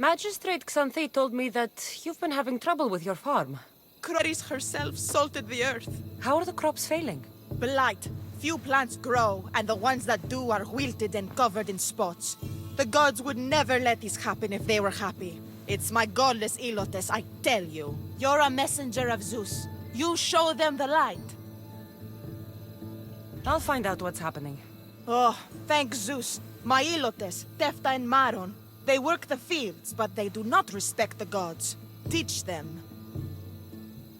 Magistrate Xanthi told me that you've been having trouble with your farm. Croris herself salted the earth. How are the crops failing? Blight. Few plants grow, and the ones that do are wilted and covered in spots. The gods would never let this happen if they were happy. It's my godless Ilotes, I tell you. You're a messenger of Zeus. You show them the light. I'll find out what's happening. Oh, thank Zeus. My Ilotes, Tefta and Maron. They work the fields, but they do not respect the gods. Teach them.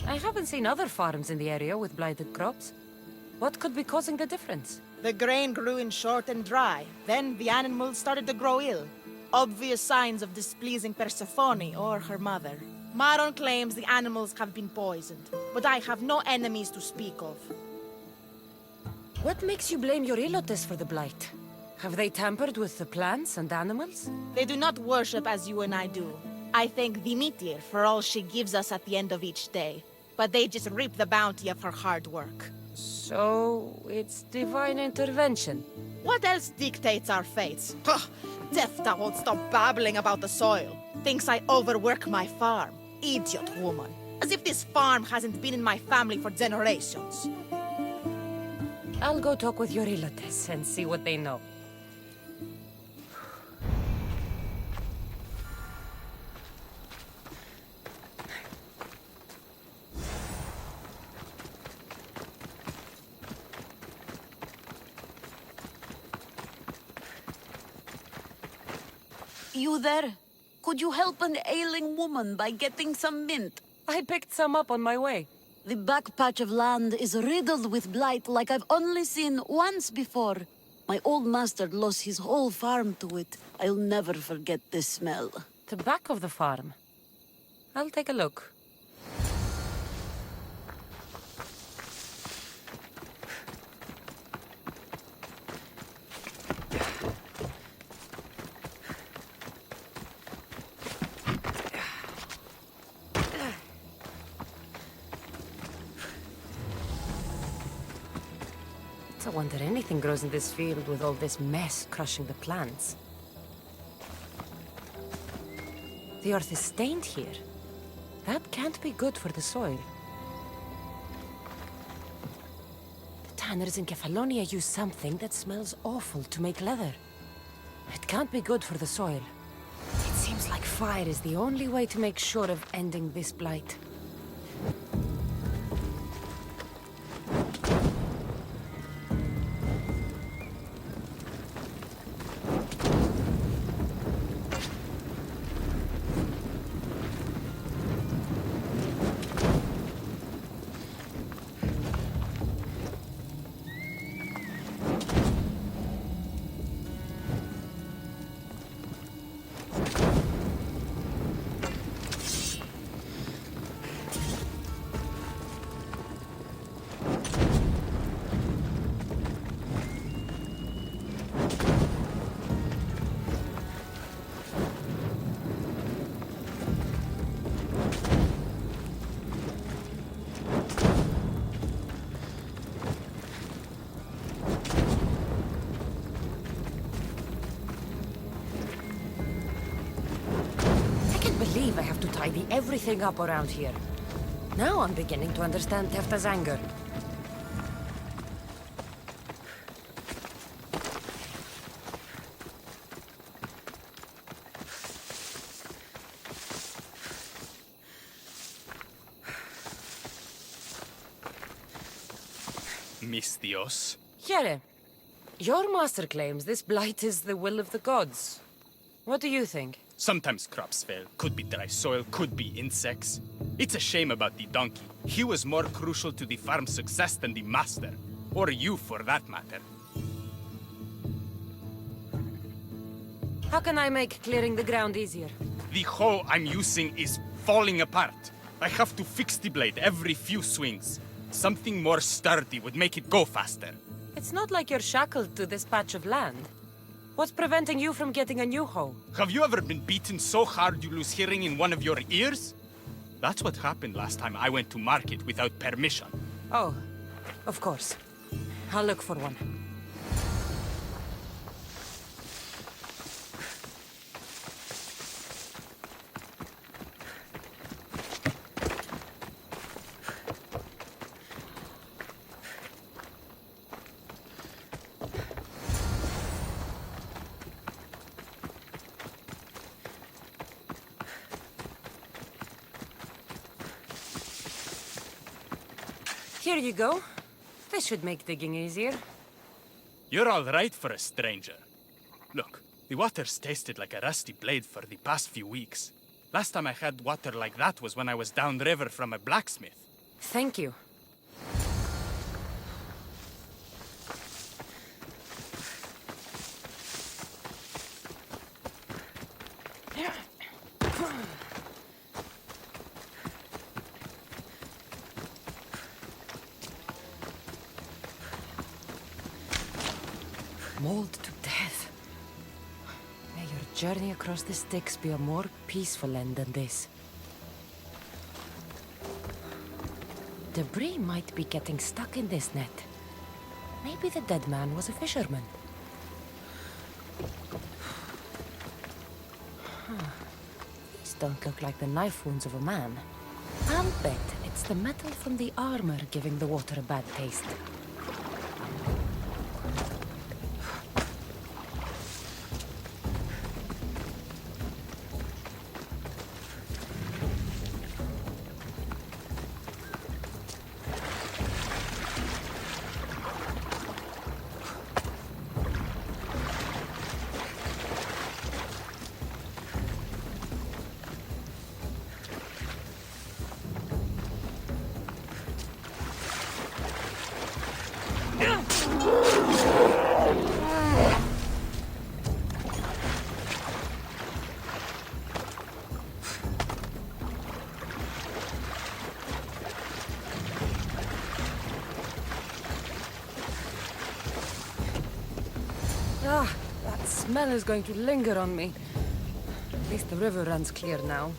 I haven't seen other farms in the area with blighted crops. What could be causing the difference? The grain grew in short and dry. Then the animals started to grow ill. Obvious signs of displeasing Persephone or her mother. Maron claims the animals have been poisoned, but I have no enemies to speak of. What makes you blame your Ilotes for the blight? Have they tampered with the plants and animals? They do not worship as you and I do. I thank Dimitir for all she gives us at the end of each day, but they just reap the bounty of her hard work. So, it's divine intervention. What else dictates our fates? Tefta won't stop babbling about the soil. Thinks I overwork my farm. Idiot woman. As if this farm hasn't been in my family for generations. I'll go talk with your Ilotes and see what they know. You there? Could you help an ailing woman by getting some mint? I picked some up on my way. The back patch of land is riddled with blight like I've only seen once before. My old master lost his whole farm to it. I'll never forget this smell. The back of the farm. I'll take a look. It's a wonder anything grows in this field with all this mess crushing the plants. The earth is stained here. That can't be good for the soil. The tanners in Kefalonia use something that smells awful to make leather. It can't be good for the soil. It seems like fire is the only way to make sure of ending this blight. I have to tidy everything up around here. Now I'm beginning to understand Tefta's anger. Mis Dios. Here, your master claims this blight is the will of the gods. What do you think? Sometimes crops fail. Could be dry soil, could be insects. It's a shame about the donkey. He was more crucial to the farm's success than the master. Or you, for that matter. How can I make clearing the ground easier? The hoe I'm using is falling apart. I have to fix the blade every few swings. Something more sturdy would make it go faster. It's not like you're shackled to this patch of land. What's preventing you from getting a new hoe? Have you ever been beaten so hard you lose hearing in one of your ears? That's what happened last time I went to market without permission. Oh, of course. I'll look for one. Here you go. This should make digging easier. You're all right for a stranger. Look, the water's tasted like a rusty blade for the past few weeks. Last time I had water like that was when I was downriver from a blacksmith. Thank you. Mauled to death. May your journey across the Styx be a more peaceful end than this. Debris might be getting stuck in this net. Maybe the dead man was a fisherman. These don't look like the knife wounds of a man. I'll bet it's the metal from the armor giving the water a bad taste. Ah, that smell is going to linger on me. At least the river runs clear now.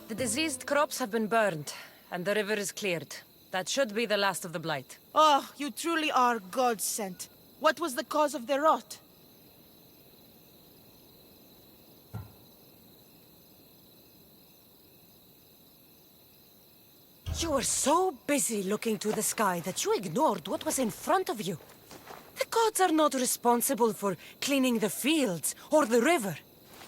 The diseased crops have been burned, and the river is cleared. That should be the last of the blight. Oh, you truly are God-sent. What was the cause of their rot? You were so busy looking to the sky that you ignored what was in front of you. The gods are not responsible for cleaning the fields or the river.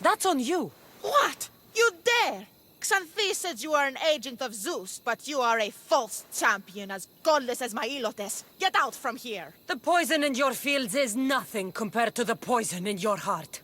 That's on you. What? You dare? Xanthi says you are an agent of Zeus, but you are a false champion, as godless as my Ilotes. Get out from here! The poison in your fields is nothing compared to the poison in your heart.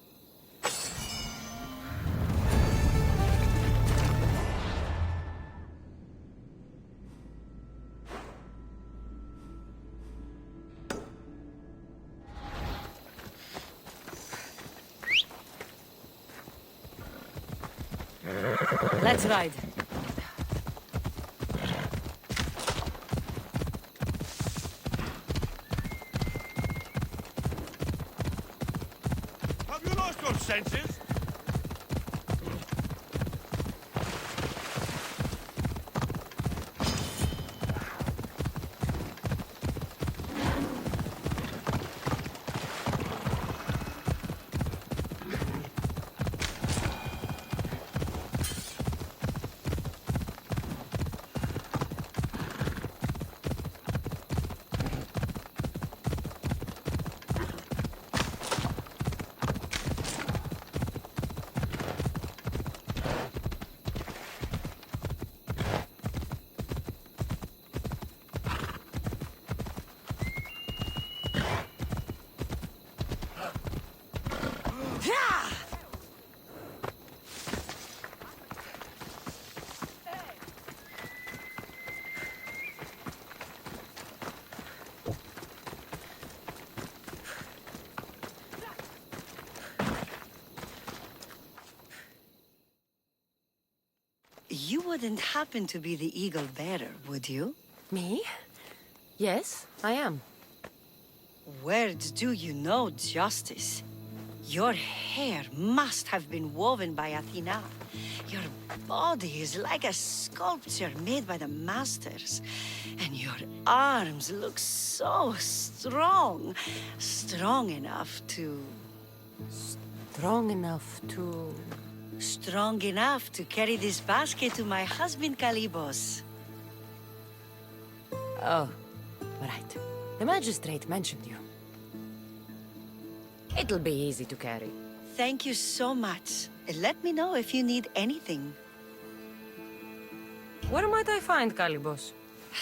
Let's ride. Have you lost your senses? You wouldn't happen to be the eagle bearer, would you? Me? Yes, I am. Where do you know justice? Your hair must have been woven by Athena. Your body is like a sculpture made by the masters. And your arms look so strong. Strong enough to... Strong enough to... Strong enough to carry this basket to my husband Kalibos. Oh, right. The magistrate mentioned you. It'll be easy to carry. Thank you so much. Let me know if you need anything. Where might I find Kalibos?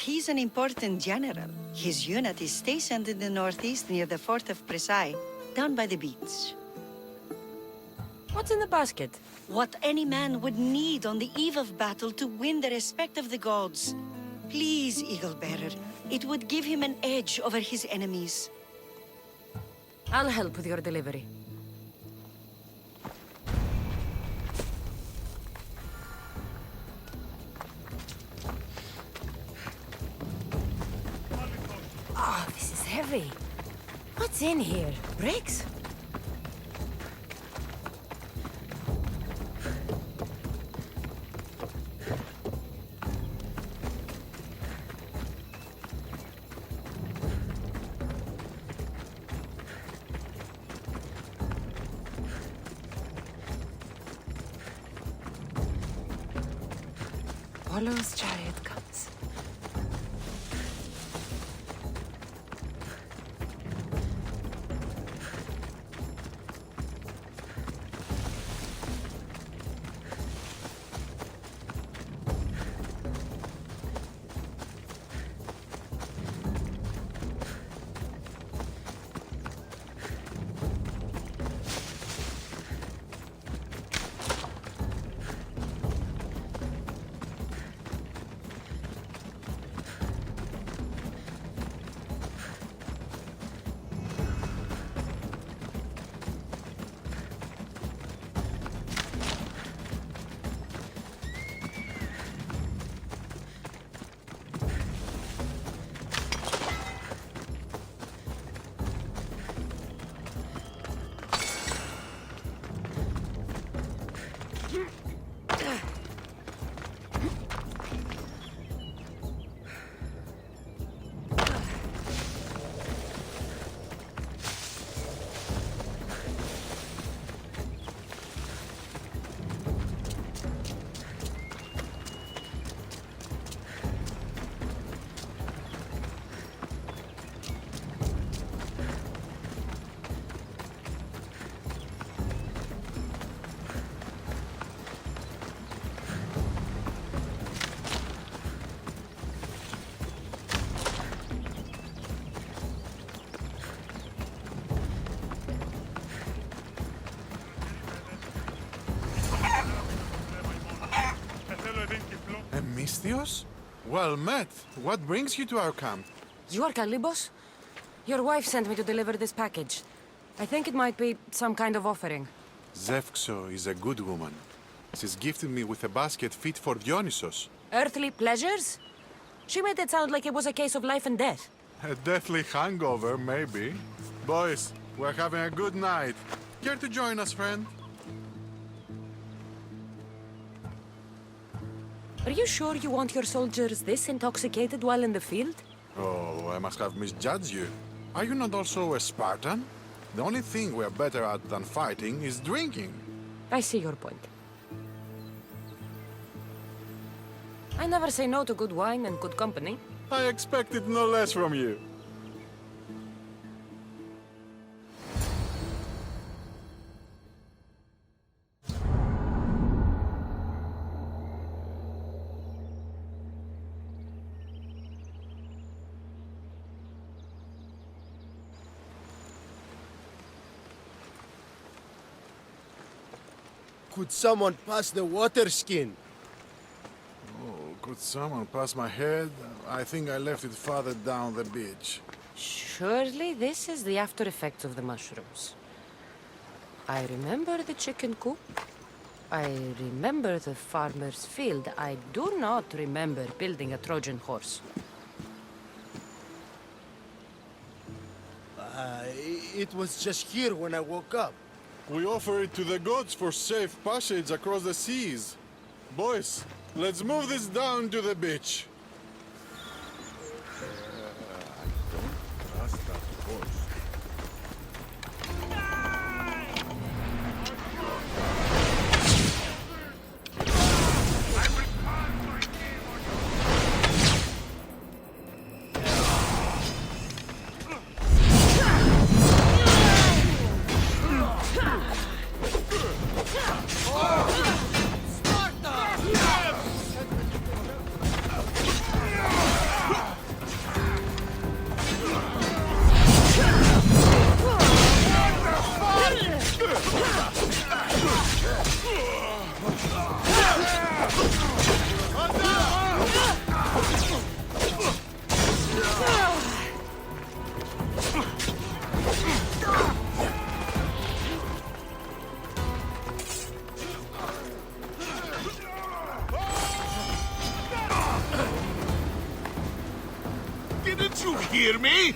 He's an important general. His unit is stationed in the northeast near the fort of Presai, down by the beach. What's in the basket? What any man would need on the eve of battle to win the respect of the gods. Please, Eagle Bearer, it would give him an edge over his enemies. I'll help with your delivery. Oh, this is heavy. What's in here? Bricks? Apollo's chariot comes. Misthios? Well met. What brings you to our camp? You are Kalibos? Your wife sent me to deliver this package. I think it might be some kind of offering. Zevxo is a good woman. She's gifted me with a basket fit for Dionysos. Earthly pleasures? She made it sound like it was a case of life and death. A deathly hangover, maybe. Boys, we're having a good night. Care to join us, friend? Are you sure you want your soldiers this intoxicated while in the field? Oh, I must have misjudged you. Are you not also a Spartan? The only thing we're better at than fighting is drinking. I see your point. I never say no to good wine and good company. I expected no less from you. Could someone pass the water skin? Oh, could someone pass my head? I think I left it farther down the beach. Surely this is the after effects of the mushrooms. I remember the chicken coop. I remember the farmer's field. I do not remember building a Trojan horse. It was just here when I woke up. We offer it to the gods for safe passage across the seas. Boys, let's move this down to the beach. Trust that horse. Didn't you hear me?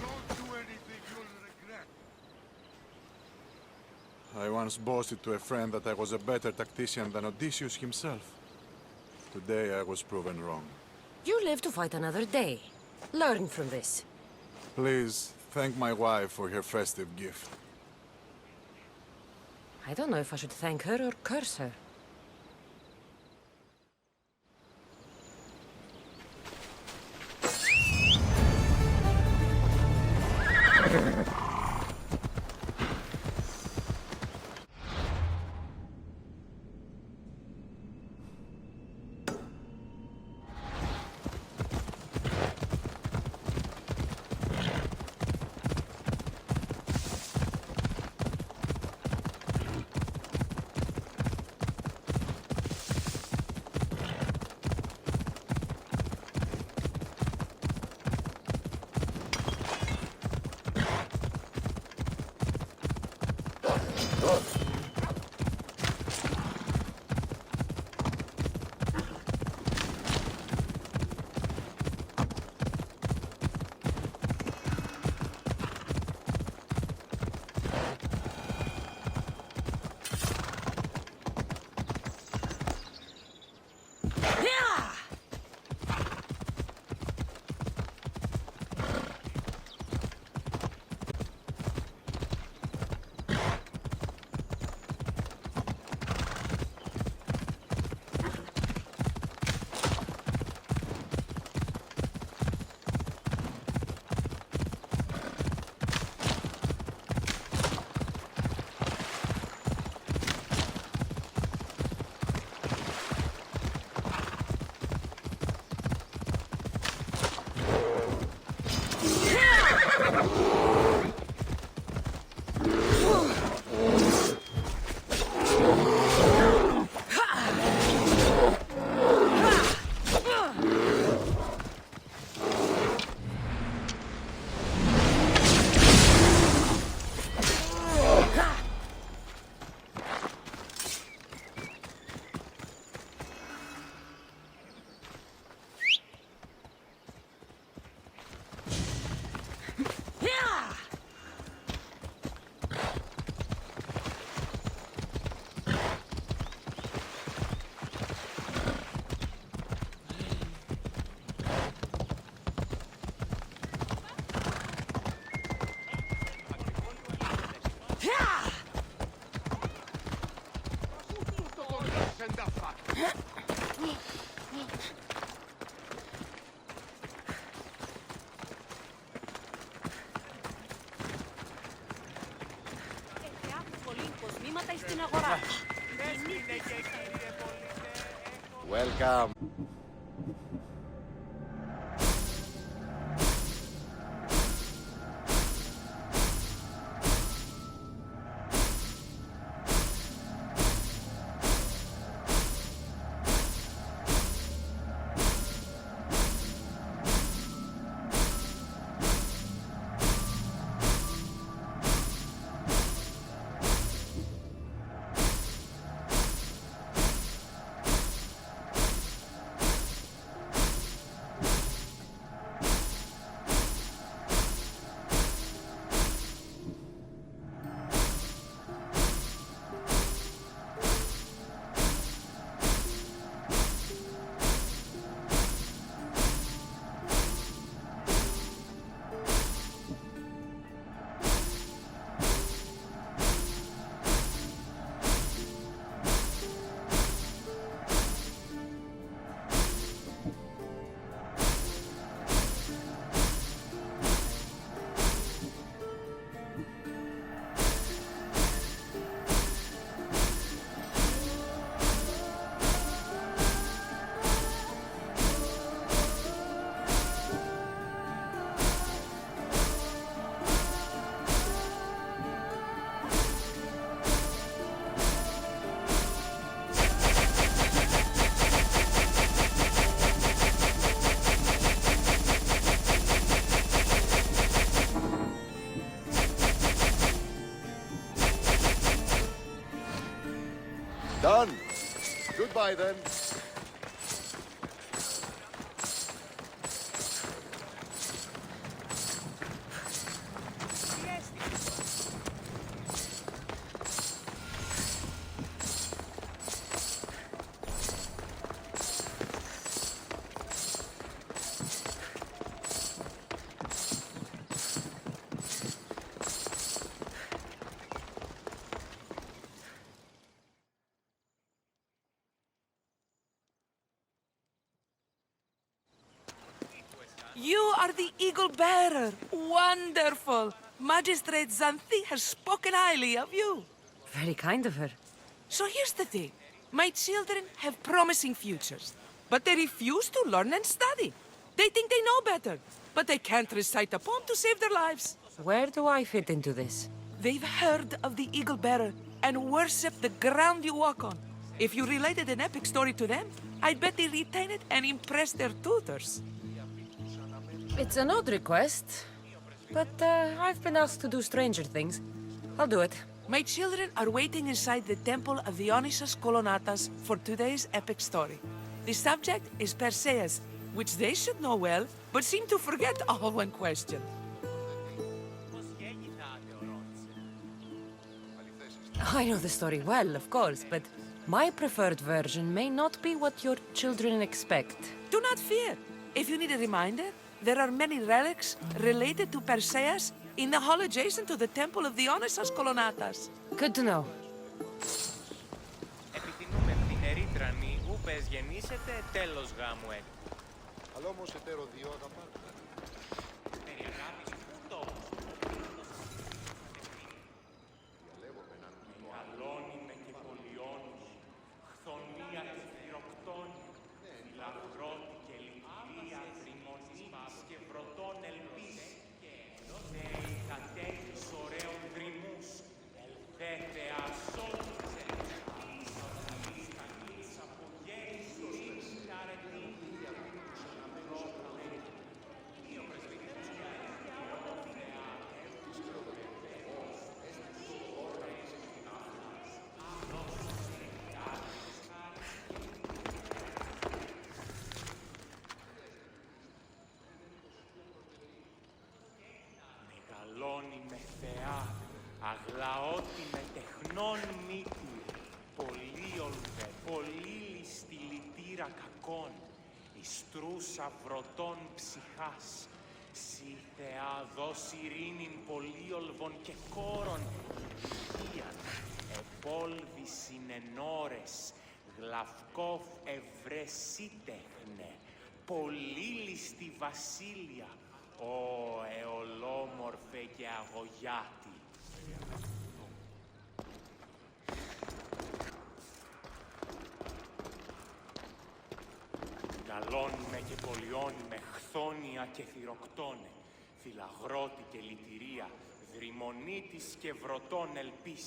Don't do anything you'll regret. I once boasted to a friend that I was a better tactician than Odysseus himself. Today I was proven wrong. You live to fight another day. Learn from this. Please, thank my wife for her festive gift. I don't know if I should thank her or curse her. Welcome. Done. Goodbye then. You are the Eagle Bearer. Wonderful. Magistrate Xanthi has spoken highly of you. Very kind of her. So here's the thing. My children have promising futures, but they refuse to learn and study. They think they know better, but they can't recite a poem to save their lives. Where do I fit into this? They've heard of the Eagle Bearer and worship the ground you walk on. If you related an epic story to them, I'd bet they retain it and impress their tutors. It's an odd request, but I've been asked to do stranger things. I'll do it. My children are waiting inside the temple of Dionysus Kolonatas for today's epic story. The subject is Perseus, which they should know well, but seem to forget all when questioned. I know the story well, of course, but my preferred version may not be what your children expect. Do not fear. If you need a reminder, there are many relics related to Perseus in the hall adjacent to the temple of Dionysus Kolonatas. Good to know. Επιθυμούμε την ερήτρανη, ου πες γεννήσετε, τέλος γάμου έκ. Αλλά όμως εταίρο δύο αγαπάτε. Περί αγάπης πού το μεγαλώνει με και πολιώνει, χθονία και θηροκτώνει, λαμπρότη και λυπηρία, τριμονής και βροτών ελπίς, δέει κατέχεις ωραίων δρυμούς, ελθέτε ασώτης, μεγαλώνει με θεά, αγλαώτη με τεχνών μύτη, πολύολβε, πολύ ληστή λυτήρα κακών, ιστρούσα βρωτών ψυχάς, σύ θεά δώσ' ειρήνην πολύολβων και κόρων, υγείαν, επόλβησιν εν ώρες, γλαυκόφ ευρεσίτεχνε, πολύ ληστή βασίλεια, ω εολόμορφε και αγωγιάτη. Μεγαλώνει με και πολιώνει με χθόνια και θηροκτώνε, φυλαγρώτη και λυτηρία, δρυμονίτης και βροτών ελπίς.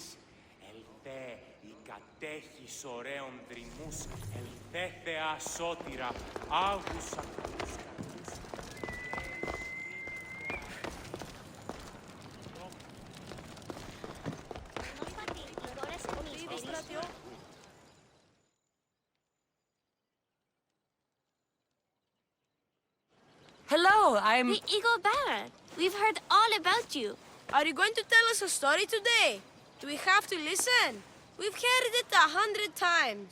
Ελθέ η κατέχεις ωραίων δρυμούς, ελθέ θεά σώτηρα, άγουσα καλούς καρδούς. Hello, I'm... The Eagle Bearer. We've heard all about you. Are you going to tell us a story today? Do we have to listen? We've heard it 100 times.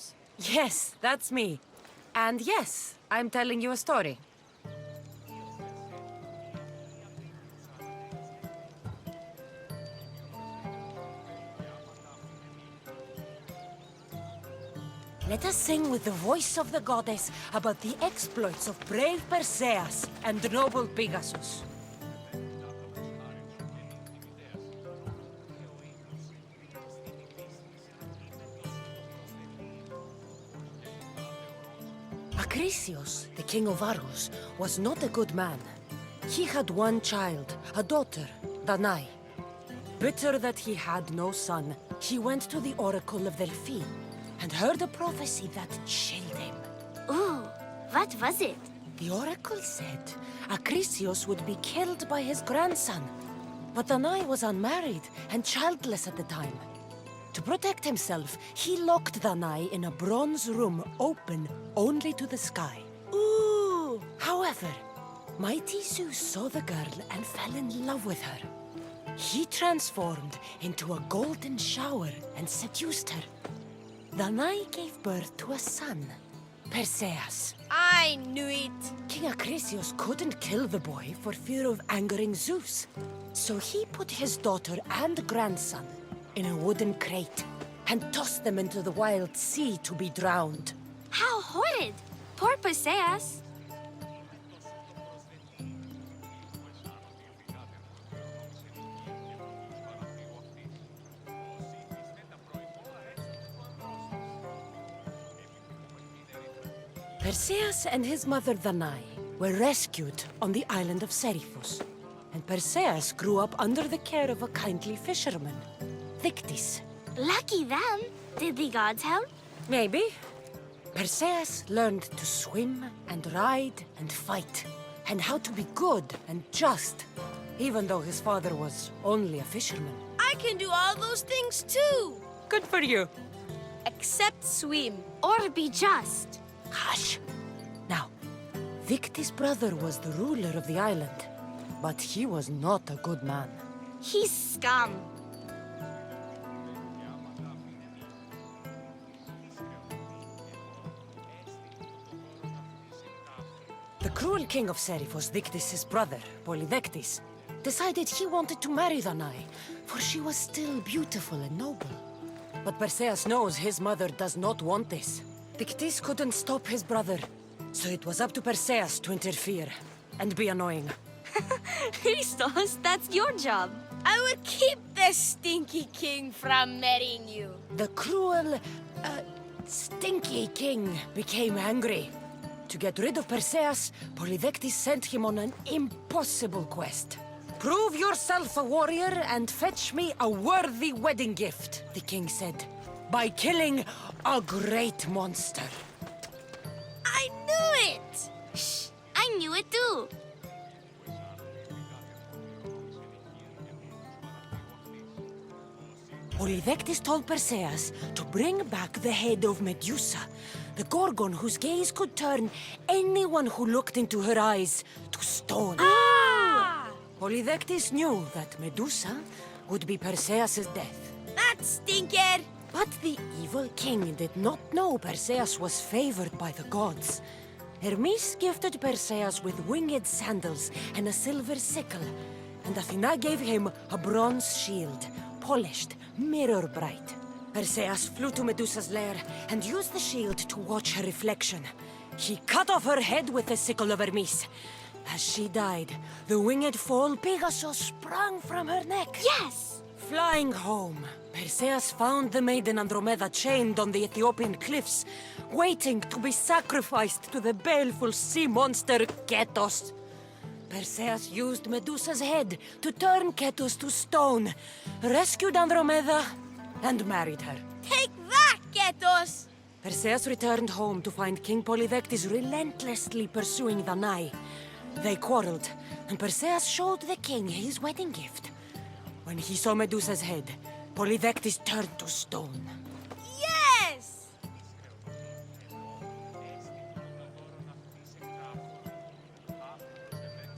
Yes, that's me. And yes, I'm telling you a story. Let us sing with the voice of the goddess about the exploits of brave Perseus and noble Pegasus. Acrisius, the king of Argos, was not a good man. He had one child, a daughter, Danae. Bitter that he had no son, he went to the oracle of Delphi and heard a prophecy that chilled him. Ooh, what was it? The oracle said Acrisius would be killed by his grandson. But Danae was unmarried and childless at the time. To protect himself, he locked Danai in a bronze room open only to the sky. Ooh! However, mighty Zeus saw the girl and fell in love with her. He transformed into a golden shower and seduced her. Danai gave birth to a son, Perseus. I knew it. King Acrisius couldn't kill the boy for fear of angering Zeus. So he put his daughter and grandson in a wooden crate and tossed them into the wild sea to be drowned. How horrid! Poor Perseus. Perseus and his mother Danai were rescued on the island of Seriphos, and Perseus grew up under the care of a kindly fisherman, Dictys. Lucky them. Did the gods help? Maybe. Perseus learned to swim and ride and fight, and how to be good and just, even though his father was only a fisherman. I can do all those things too. Good for you. Except swim. Or be just? Hush. Now, Dictys' brother was the ruler of the island, but he was not a good man. He's scum. The cruel king of Seriphos, Dictys' brother, Polydectes, decided he wanted to marry Danai, for she was still beautiful and noble. But Perseus knows his mother does not want this. Dictys couldn't stop his brother, so it was up to Perseus to interfere and be annoying. Christos, that's your job. I will keep the stinky king from marrying you. The cruel, stinky king became angry. To get rid of Perseus, Polydectes sent him on an impossible quest. Prove yourself a warrior and fetch me a worthy wedding gift, the king said, by killing a great monster. I knew it! Shh, I knew it too. Polydectes told Perseus to bring back the head of Medusa, the Gorgon whose gaze could turn anyone who looked into her eyes to stone. Ah! Polydectes knew that Medusa would be Perseus' death. That stinker! But the evil king did not know Perseus was favored by the gods. Hermes gifted Perseus with winged sandals and a silver sickle, and Athena gave him a bronze shield, polished, mirror bright. Perseus flew to Medusa's lair and used the shield to watch her reflection. He cut off her head with the sickle of Hermes. As she died, the winged foal Pegasus sprang from her neck. Yes! Flying home, Perseus found the maiden Andromeda chained on the Ethiopian cliffs, waiting to be sacrificed to the baleful sea monster Ketos. Perseus used Medusa's head to turn Ketos to stone, rescued Andromeda, and married her. Take that, Ketos! Perseus returned home to find King Polydectes relentlessly pursuing Danai. They quarreled, and Perseus showed the king his wedding gift. When he saw Medusa's head, Polydectes turned to stone. Yes!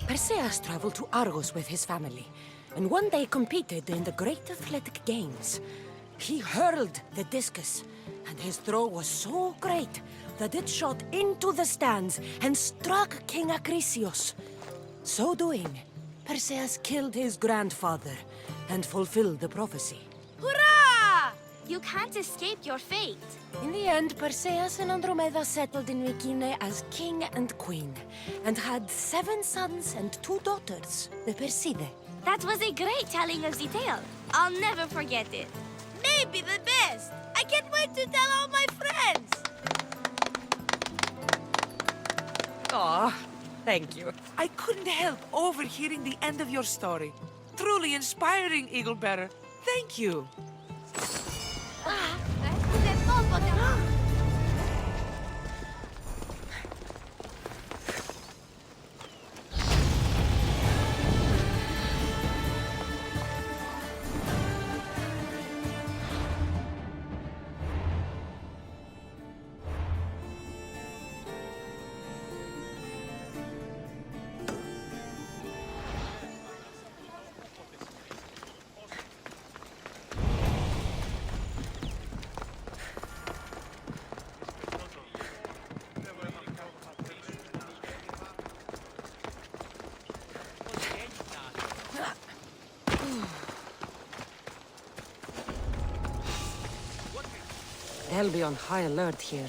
Perseus traveled to Argos with his family, and one day competed in the Great Athletic Games. He hurled the discus, and his throw was so great that it shot into the stands and struck King Acrisius. So doing, Perseus killed his grandfather and fulfilled the prophecy. Hurrah! You can't escape your fate. In the end, Perseus and Andromeda settled in Mycenae as king and queen, and had 7 sons and 2 daughters, the Perseidae. That was a great telling of the tale. I'll never forget it. Maybe the best. I can't wait to tell all my friends. Aw, thank you. I couldn't help overhearing the end of your story. Truly inspiring, Eagle Bearer. Thank you. They'll be on high alert here.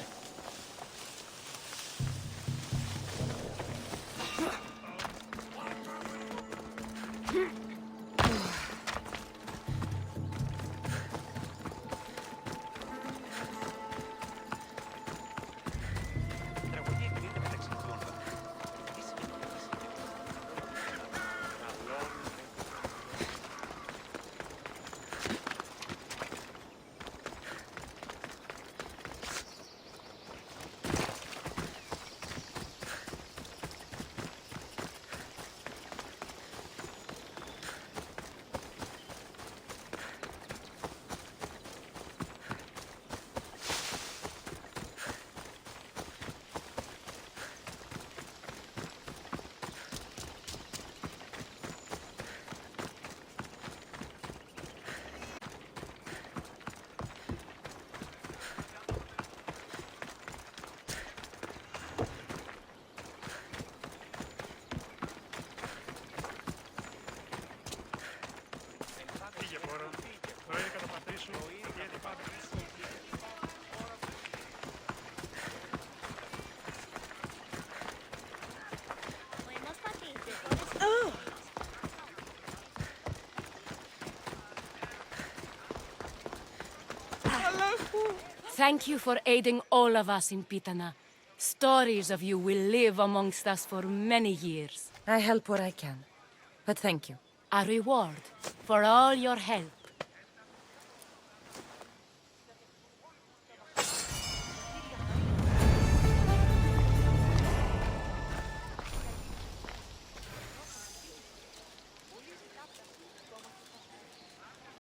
Thank you for aiding all of us in Pitana. Stories of you will live amongst us for many years. I help where I can, but thank you. A reward for all your help